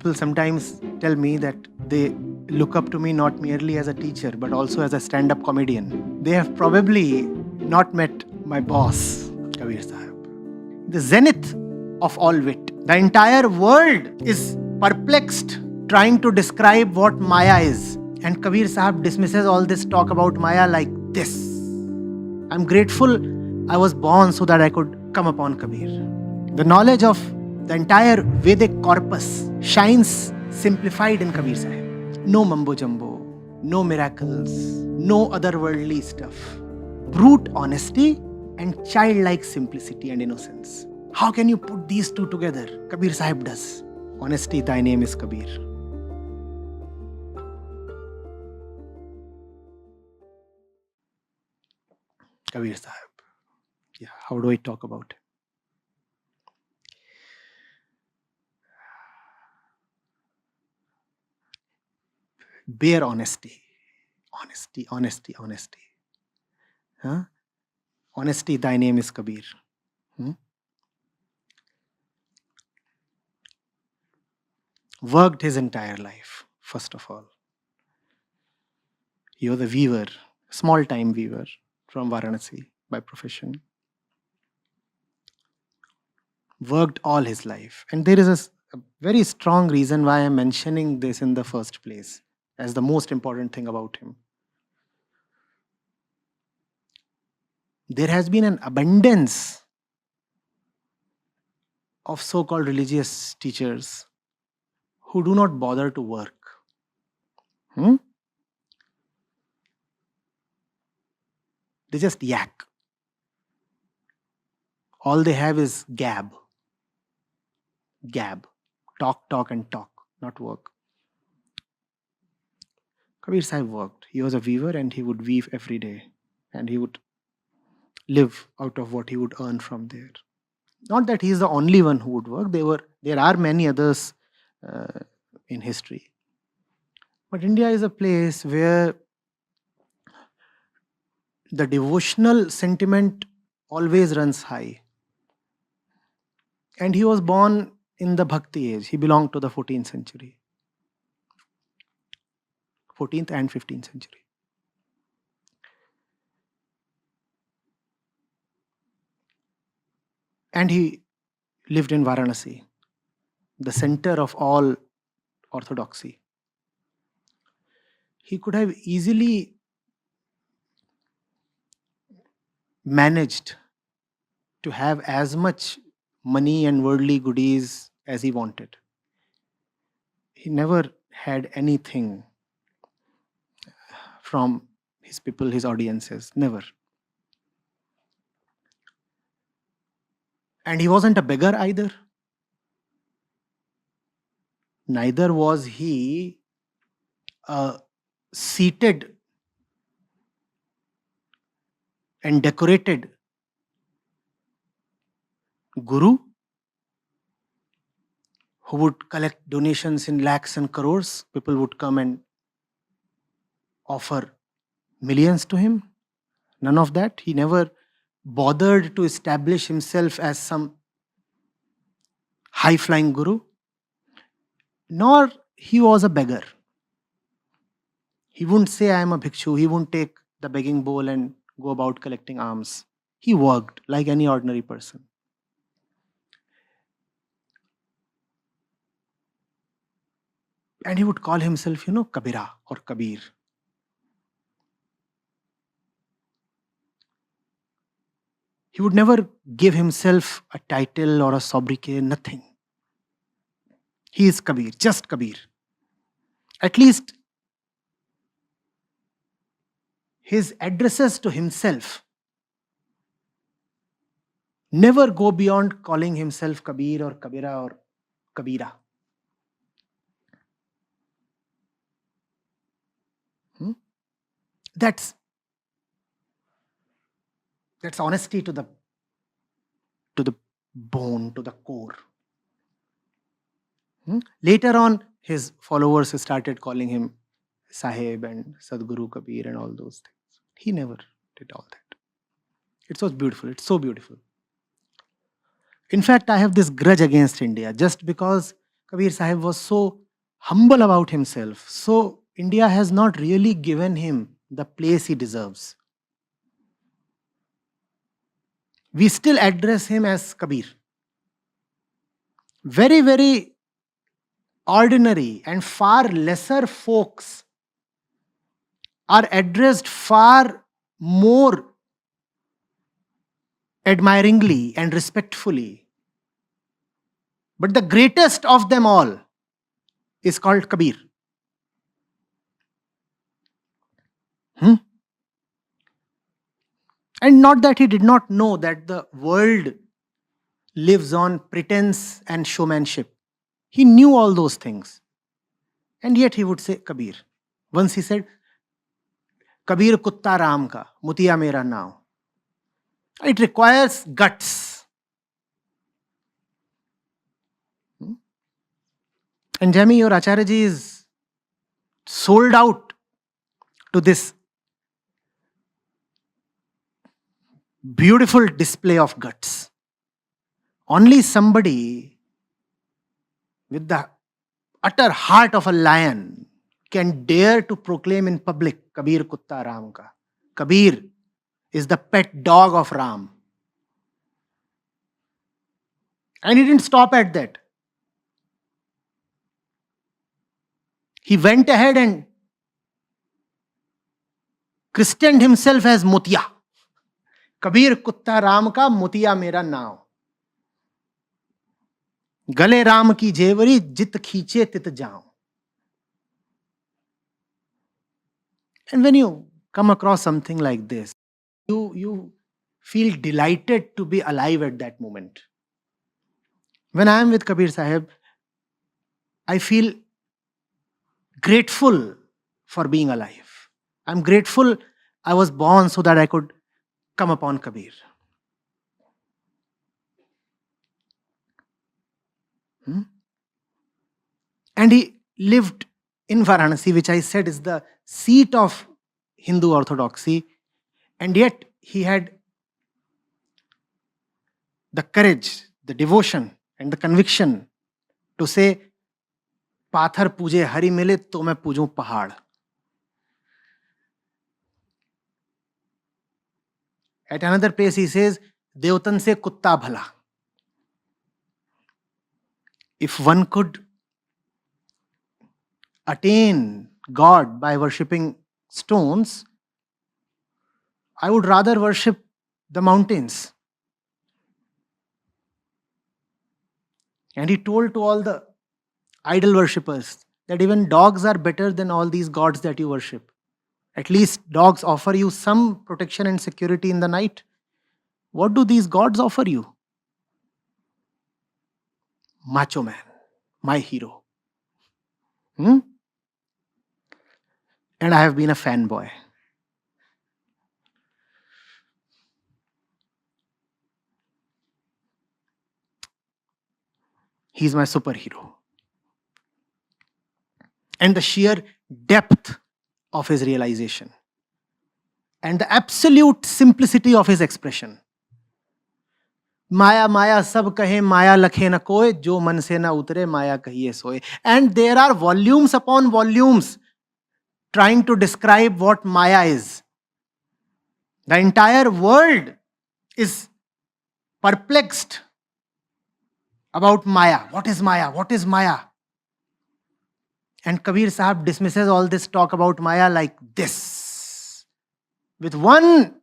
People sometimes tell me that they look up to me not merely as a teacher, but also as a stand-up comedian. They have probably not met my boss, Kabir Sahib. The zenith of all wit. The entire world is perplexed trying to describe what Maya is. And Kabir Sahib dismisses all this talk about Maya like this. I'm grateful I was born so that I could come upon Kabir. The knowledge of the entire Vedic corpus shines simplified in Kabir Sahib. No mumbo jumbo, no miracles, no otherworldly stuff. Brute honesty and childlike simplicity and innocence. How can you put these two together? Kabir Sahib does. Honesty, thy name is Kabir. Kabir Sahib. Yeah, how do I talk about it? Bare honesty. Honesty, honesty, honesty. Huh? Honesty, thy name is Kabir. Worked his entire life, first of all. He was a weaver, small-time weaver from Varanasi by profession. Worked all his life. And there is a very strong reason why I'm mentioning this in the first place as the most important thing about him. There has been an abundance of so-called religious teachers who do not bother to work. They just yak. All they have is gab. Gab. Talk, talk and talk, not work. Kabir Sahib worked. He was a weaver and he would weave every day. And he would live out of what he would earn from there. Not that he is the only one who would work. There are many others in history. But India is a place where the devotional sentiment always runs high. And he was born in the Bhakti age. He belonged to the 14th century. 14th and 15th century. And he lived in Varanasi, the center of all orthodoxy. He could have easily managed to have as much money and worldly goodies as he wanted. He never had anything from his people, his audiences, never. And he wasn't a beggar either. Neither was he a seated and decorated guru who would collect donations in lakhs and crores. People would come and offer millions to him. None of that. He never bothered to establish himself as some high-flying guru. Nor he was a beggar. He wouldn't say, I am a bhikshu. He wouldn't take the begging bowl and go about collecting alms. He worked like any ordinary person. And he would call himself, Kabira or Kabir. He would never give himself a title or a sobriquet, nothing. He is Kabir, just Kabir. At least his addresses to himself never go beyond calling himself Kabir or Kabira or Kabira. That's honesty to the bone, to the core. Later on, his followers started calling him Sahib and Sadguru Kabir and all those things. He never did all that. It was beautiful. It's so beautiful. In fact, I have this grudge against India just because Kabir Sahib was so humble about himself. So India has not really given him the place he deserves. We still address him as Kabir. Very, very ordinary and far lesser folks are addressed far more admiringly and respectfully. But the greatest of them all is called Kabir. And not that he did not know that the world lives on pretense and showmanship. He knew all those things. And yet he would say Kabir. Once he said, Kabir kutta Ram ka, mutiya mera now. It requires guts. And Jami, your Acharya Ji is sold out to this beautiful display of guts. Only somebody with the utter heart of a lion can dare to proclaim in public, Kabir kutta Ram ka. Kabir is the pet dog of Ram. And he didn't stop at that. He went ahead and christened himself as Mutiya. Kabir kutta Ram ka, Mutiya mera now. Gale Ram ki jevari, jit khiche tit jaun. And when you come across something like this, you feel delighted to be alive at that moment. When I am with Kabir Sahib, I feel grateful for being alive. I'm grateful I was born so that I could come upon Kabir. And he lived in Varanasi, which I said is the seat of Hindu orthodoxy. And yet he had the courage, the devotion, and the conviction to say, Pathar puje hari mile to main pujun pahad. At another place he says, Devtan se kutta bhala. If one could attain God by worshipping stones, I would rather worship the mountains. And he told to all the idol worshippers that even dogs are better than all these gods that you worship. At least dogs offer you some protection and security in the night. What do these gods offer you? Macho man, my hero. And I have been a fanboy. He's my superhero. And the sheer depth of his realization and the absolute simplicity of his expression. Maya, Maya, sab kahe, Maya lakhe na koy, jo man se na utre, Maya kahiye soye. And there are volumes upon volumes trying to describe what Maya is. The entire world is perplexed about Maya. What is Maya? What is Maya? And Kabir Sahib dismisses all this talk about Maya like this, with one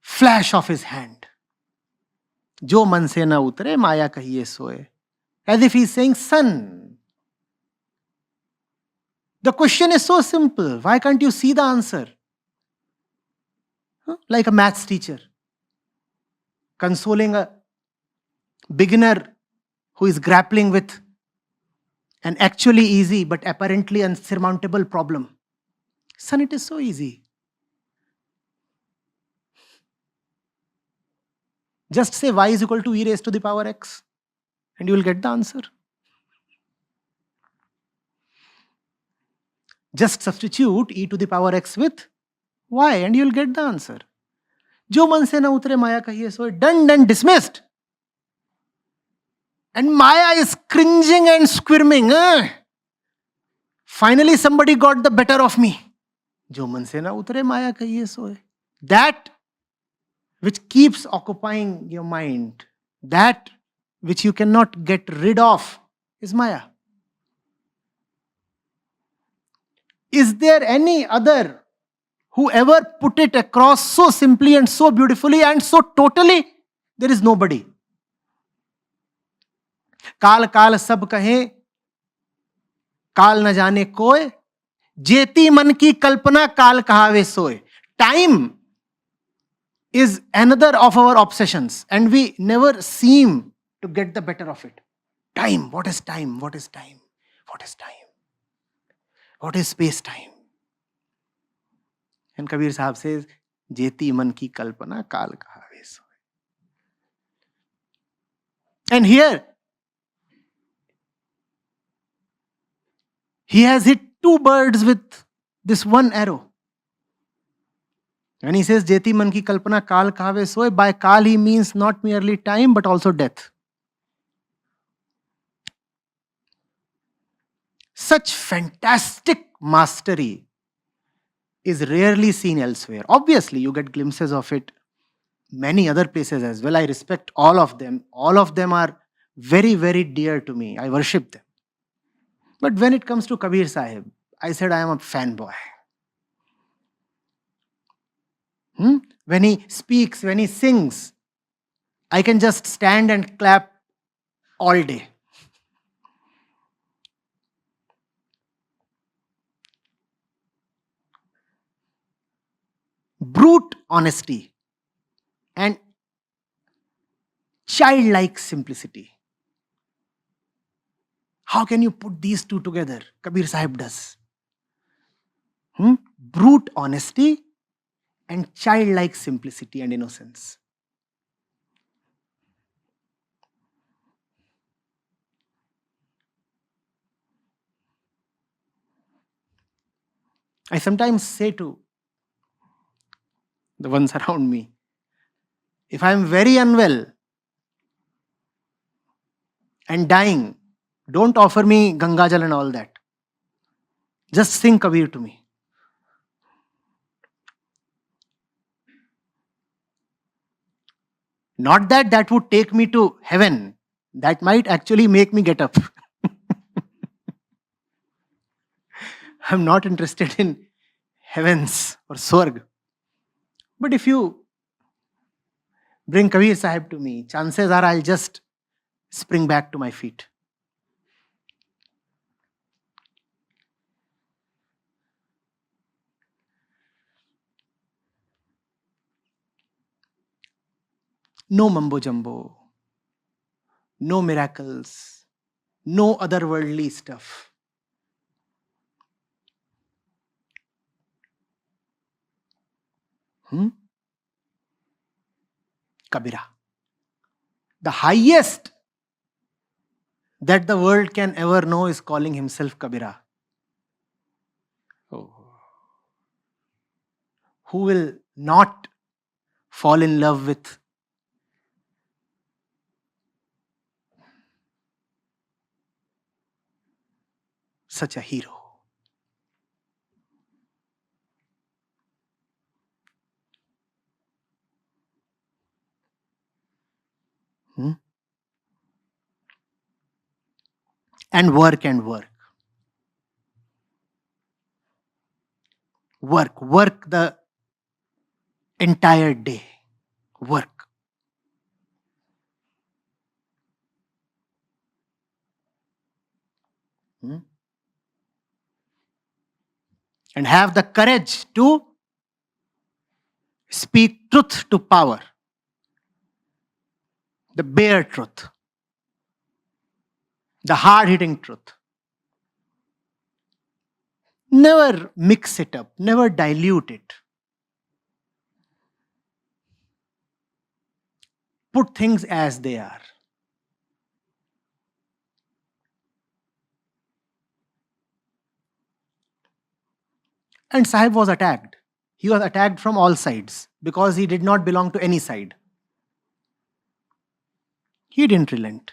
flash of his hand. Jo man se na utre, Maya kahiye soye. As if he's saying, son, the question is so simple. Why can't you see the answer? Like a maths teacher consoling a beginner who is grappling with an actually easy but apparently unsurmountable problem. Son, it is so easy. Just say y is equal to e raised to the power x and you will get the answer. Just substitute e to the power x with y and you will get the answer. Jo man se na utre, Maya kahiye soye. Done, dismissed. And Maya is cringing and squirming. Finally somebody got the better of me. जो मन से ना उतरे माया कहिए सोए. That which keeps occupying your mind, that which you cannot get rid of, is Maya. Is there any other who ever put it across so simply and so beautifully and so totally? There is nobody. काल काल सब कहे, काल न जाने कोय, जेती मन की कल्पना काल कहावे सोए. Time is another of our obsessions, and we never seem to get the better of it. Time. What is time? What is time? What is time? What is space-time? And Kabir Sahib says, Jeti man ki kalpana kal kahave soy. And here, he has hit two birds with this one arrow. When he says, Jeti man ki kalpana kal kahave soy, by kal he means not merely time but also death. Such fantastic mastery is rarely seen elsewhere. Obviously, you get glimpses of it many other places as well. I respect all of them. All of them are very, very dear to me. I worship them. But when it comes to Kabir Sahib, I said I am a fanboy. When he speaks, when he sings, I can just stand and clap all day. Brute honesty and childlike simplicity. How can you put these two together? Kabir Sahib does. Brute honesty and childlike simplicity and innocence. I sometimes say to the ones around me, if I am very unwell and dying, don't offer me Ganga Jal and all that. Just sing Kabir to me. Not that that would take me to heaven. That might actually make me get up. I'm not interested in heavens or Swarg. But if you bring Kabir Sahib to me, chances are I'll just spring back to my feet. No mumbo jumbo, no miracles, no otherworldly stuff. Kabira. The highest that the world can ever know is calling himself Kabira. Oh. Who will not fall in love with such a hero? And work and work. Work the entire day. Work. And have the courage to speak truth to power. The bare truth. The hard-hitting truth. Never mix it up. Never dilute it. Put things as they are. And Sahib was attacked. He was attacked from all sides because he did not belong to any side. He didn't relent.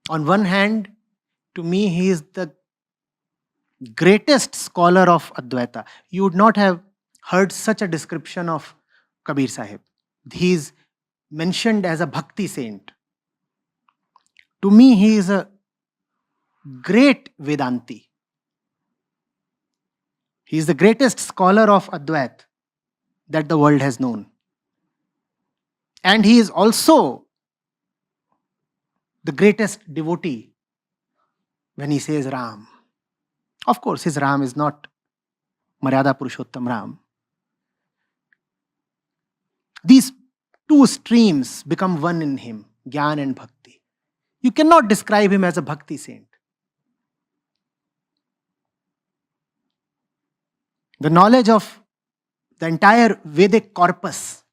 On one hand, to me, he is the greatest scholar of Advaita. You would not have heard such a description of Kabir Sahib. He is mentioned as a Bhakti saint. To me, he is a great Vedanti. He is the greatest scholar of Advaita that the world has known. And he is also the greatest devotee when he says Ram. Of course, his Ram is not Maryada Purushottam Ram. These two streams become one in him, Gyan and Bhakti. You cannot describe him as a Bhakti saint. The knowledge of the entire Vedic corpus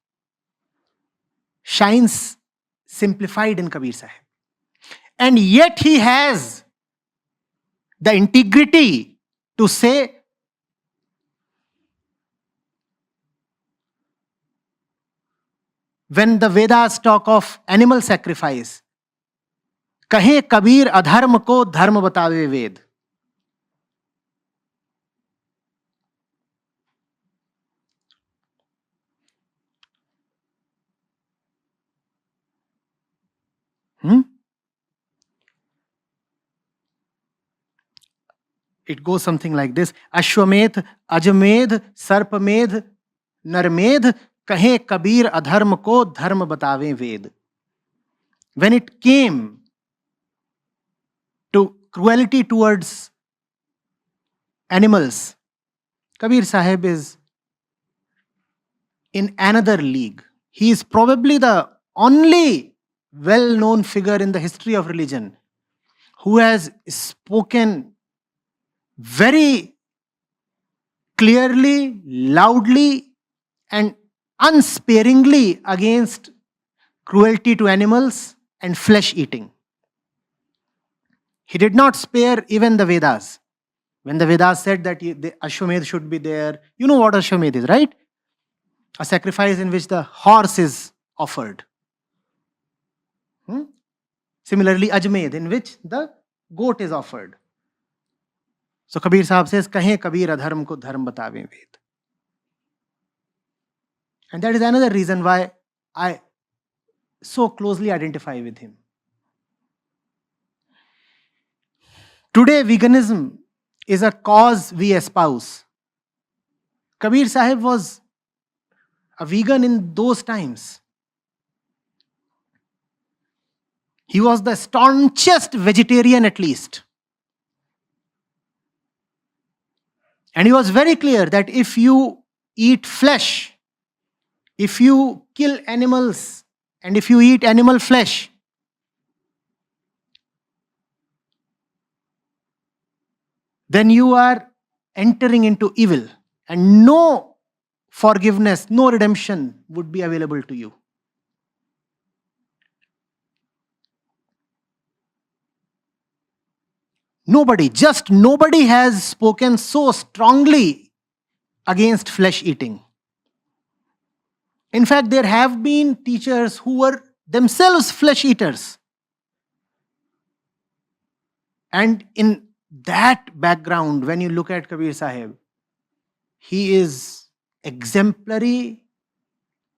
shines simplified in Kabir Sahib. And yet he has the integrity to say, when the Vedas talk of animal sacrifice, कहे कबीर अधर्म को धर्म बतावे वेद. It goes something like this. Ashwamedh, Ajamedh, Sarpamedh, Narmedh, कहे कबीर अधर्म को धर्म बतावे वेद. When it came to cruelty towards animals, Kabir Sahib is in another league. He is probably the only well-known figure in the history of religion who has spoken very clearly, loudly, and unsparingly against cruelty to animals and flesh eating. He did not spare even the Vedas. When the Vedas said that the Ashwamedh should be there, you know what Ashwamedh is, right? A sacrifice in which the horse is offered. Similarly, Ajamedh, in which the goat is offered. So Kabir Sahib says, Kahe Kabir adharm ko dharm batave ved. And that is another reason why I so closely identify with him. Today, veganism is a cause we espouse. Kabir Sahib was a vegan in those times. He was the staunchest vegetarian, at least. And he was very clear that if you eat flesh, if you kill animals, and if you eat animal flesh, then you are entering into evil, and no forgiveness, no redemption would be available to you. Nobody, just nobody has spoken so strongly against flesh eating. In fact, there have been teachers who were themselves flesh eaters. And in that background, when you look at Kabir Sahib, he is exemplary,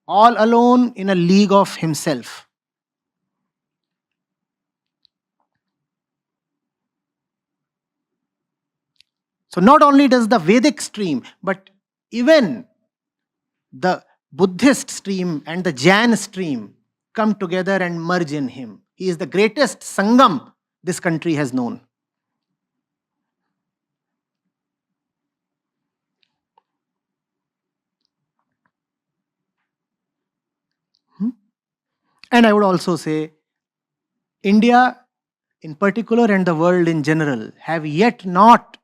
all alone in a league of himself. So not only does the Vedic stream, but even the Buddhist stream and the Jain stream come together and merge in him. He is the greatest Sangam this country has known. And I would also say, India in particular and the world in general have yet not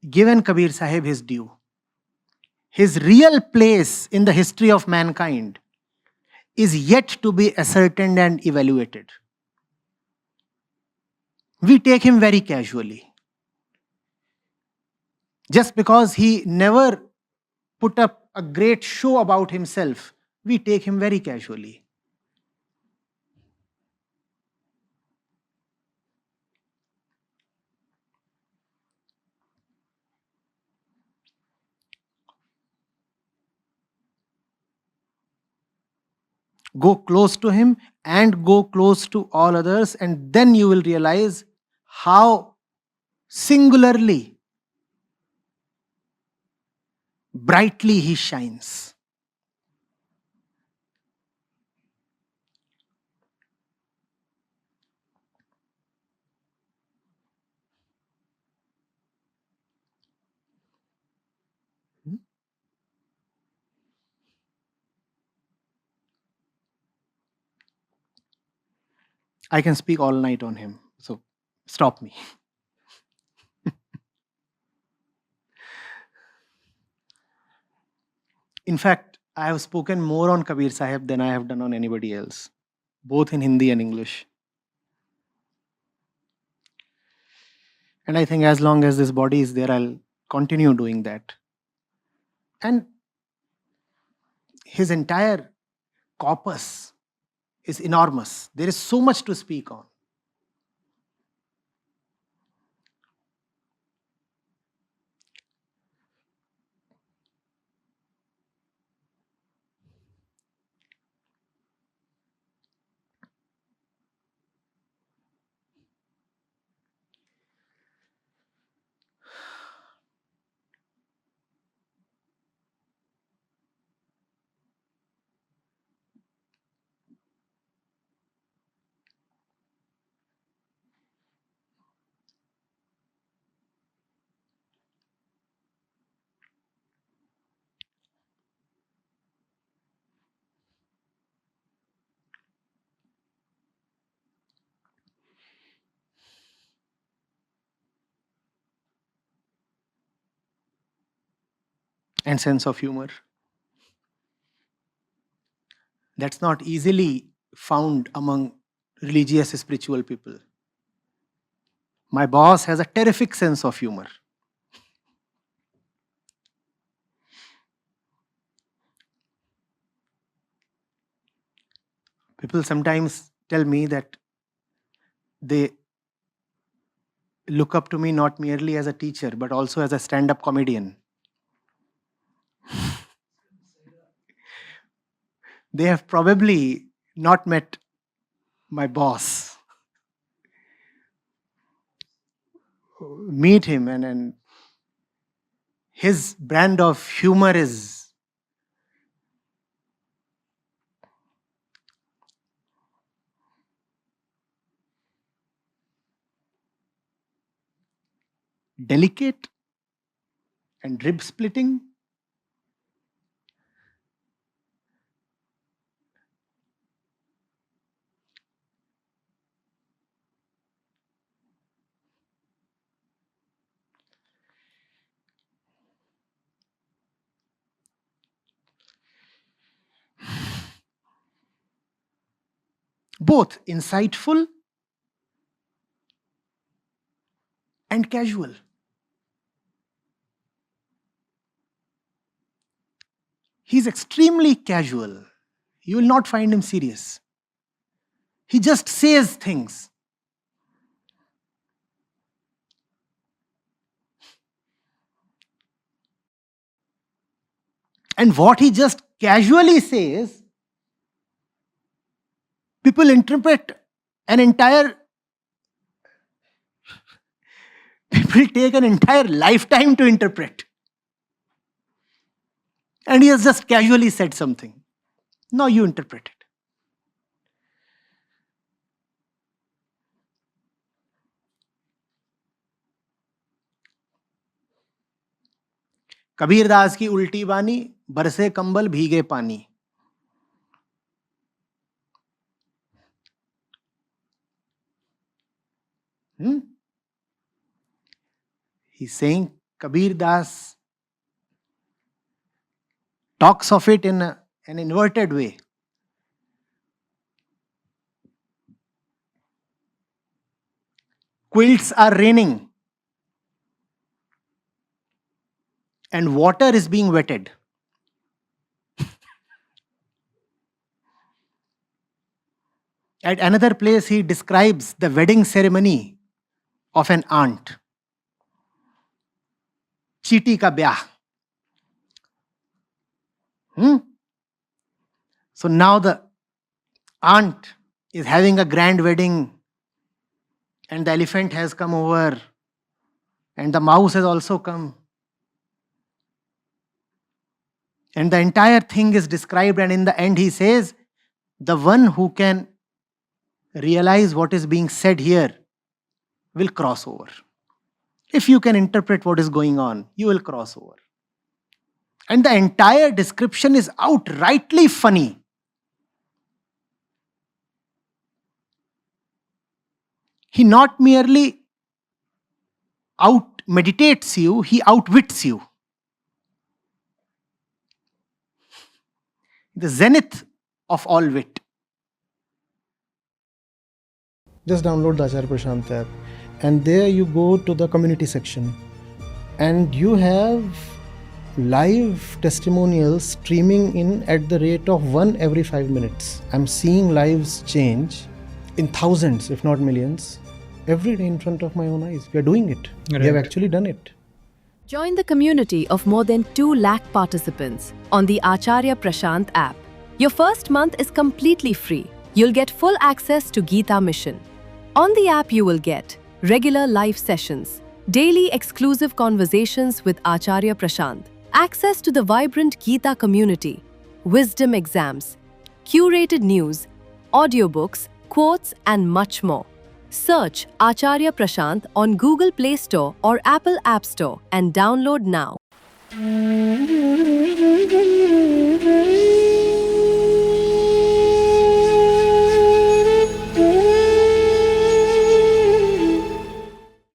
given Kabir Sahib his due. His real place in the history of mankind is yet to be ascertained and evaluated. We take him very casually. Just because he never put up a great show about himself, we take him very casually. Go close to him and go close to all others, and then you will realize how singularly brightly he shines. I can speak all night on him, so stop me. In fact, I have spoken more on Kabir Sahib than I have done on anybody else, both in Hindi and English. And I think as long as this body is there, I'll continue doing that. And his entire corpus is enormous. There is so much to speak on. And sense of humor. That's not easily found among religious spiritual people. My boss has a terrific sense of humor. People sometimes tell me that they look up to me not merely as a teacher, but also as a stand up comedian. They have probably not met my boss. Meet him, and his brand of humor is delicate and rib splitting. Both insightful and casual. He's extremely casual. You will not find him serious. He just says things. And what he just casually says, people interpret an entire, people take an entire lifetime to interpret. And he has just casually said something. Now you interpret it. Kabir Das की उल्टी बानी, बरसे कंबल भीगे पानी. He's saying Kabir Das talks of it in an inverted way. Quilts are raining and water is being wetted. At another place, he describes the wedding ceremony of an aunt. Chiti ka byah. So now the aunt is having a grand wedding and the elephant has come over and the mouse has also come. And the entire thing is described, and in the end he says, the one who can realize what is being said here will cross over. If you can interpret what is going on, you will cross over. And the entire description is outrightly funny. He not merely out meditates you, he outwits you. The zenith of all wit. Just download the Acharya Prashant app, and there you go to the community section, and you have live testimonials streaming in at the rate of 1 every 5 minutes. I'm seeing lives change in thousands, if not millions, every day in front of my own eyes. We are doing it. Right. We have actually done it. Join the community of more than 2 lakh participants on the Acharya Prashant app. Your first month is completely free. You'll get full access to Gita Mission. On the app, you will get regular live sessions, daily exclusive conversations with Acharya Prashant, access to the vibrant Gita community, wisdom exams, curated news, audiobooks, quotes, and much more. Search Acharya Prashant on Google Play Store or Apple App Store and download now.